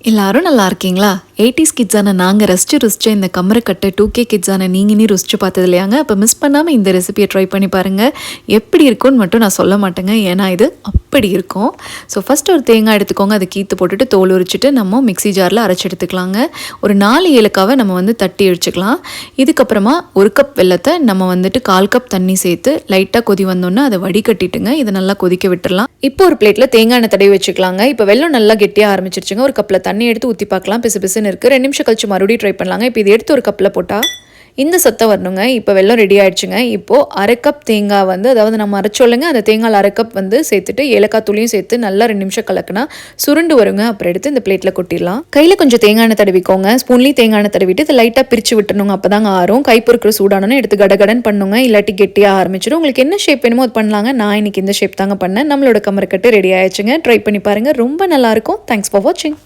எல்லாரும் நல்லா இருக்கீங்களா? 80s கிட்ஸான நாங்கள் ருசிச்ச இந்த கமரக்கட்டை 2K கிட்ஸான நீங்க ருசிச்சு பார்த்தது இல்லையாங்க? அப்போ மிஸ் பண்ணாமல் இந்த ரெசிபியை ட்ரை பண்ணி பாருங்கள். எப்படி இருக்கும்னு மட்டும் நான் சொல்ல மாட்டேங்க, ஏன்னா இது அப்படி இருக்கும். ஸோ ஃபஸ்ட்டு ஒரு தேங்காய் எடுத்துக்கோங்க, அதை கீத்து போட்டுட்டு தோல் உரிச்சிட்டு நம்ம மிக்ஸி ஜாரில் அரைச்சி எடுத்துக்கலாங்க. ஒரு 4 ஏலக்காவை நம்ம தட்டி அடிச்சுக்கலாம். இதுக்கப்புறமா 1 கப் வெல்லத்தை நம்ம 1/4 கப் தண்ணி சேர்த்து லைட்டாக கொதி வந்தோன்னே அதை வடிகட்டிட்டுங்க இதை நல்லா கொதிக்க விட்டுடலாம். இப்போ ஒரு பிளேட்டில் தேங்காய் எண்ணெய் தடவி வச்சுக்கலாங்க. இப்போ வெல்லம் நல்லா கெட்டியாக ஆரம்பிச்சிருச்சுங்க. ஒரு கப்பில் தண்ணி எடுத்து ஊற்றி பார்க்கலாம். பிசு பிசுன்னு இருக்குது. 2 நிமிஷம் கழிச்சு மறுபடியும் ட்ரை பண்ணலாங்க. இப்போ இது எடுத்து ஒரு கப்பில் போட்டால் இந்த சத்தம் வரணுங்க. இப்போ வெல்லம் ரெடி ஆயிடுச்சுங்க. இப்போது 1/2 கப் தேங்காய் அதாவது நம்ம அரைச்சோல்லைங்க, அந்த தேங்காயில் 1/2 கப் சேர்த்துட்டு ஏலக்காய் தூளியும் சேர்த்து நல்லா 2 நிமிஷம் கலக்குனா சுருண்டு வருங்க. அப்புறம் எடுத்து இந்த பிளேட்டில் கொட்டிடலாம். கையில் கொஞ்சம் தேங்காய் எண்ணெய் தடவிக்கோங்க. ஸ்பூன்லேயும் தேங்காய் எண்ணெய் தடவிட்டு இதை லைட்டாக பிரித்து விட்டுணுங்க. அப்போ தாங்க ஆறும். கை பொறுக்கிற சூடானோன்னு எடுத்து கடகடன் பண்ணுங்க. இல்லாட்டி கெட்டியாக ஆரம்பிச்சிடும். உங்களுக்கு என்ன ஷேப் வேணுமோ அது பண்ணலாங்க. நான் இன்னைக்கு இந்த ஷேப் தாங்க பண்ணேன். நம்மளோட கமரக்கட்டு ரெடி ஆயிடுச்சுங்க. ட்ரை பண்ணி பாருங்கள், ரொம்ப நல்லாயிருக்கும். தேங்க்ஸ் ஃபார் வாட்சிங்.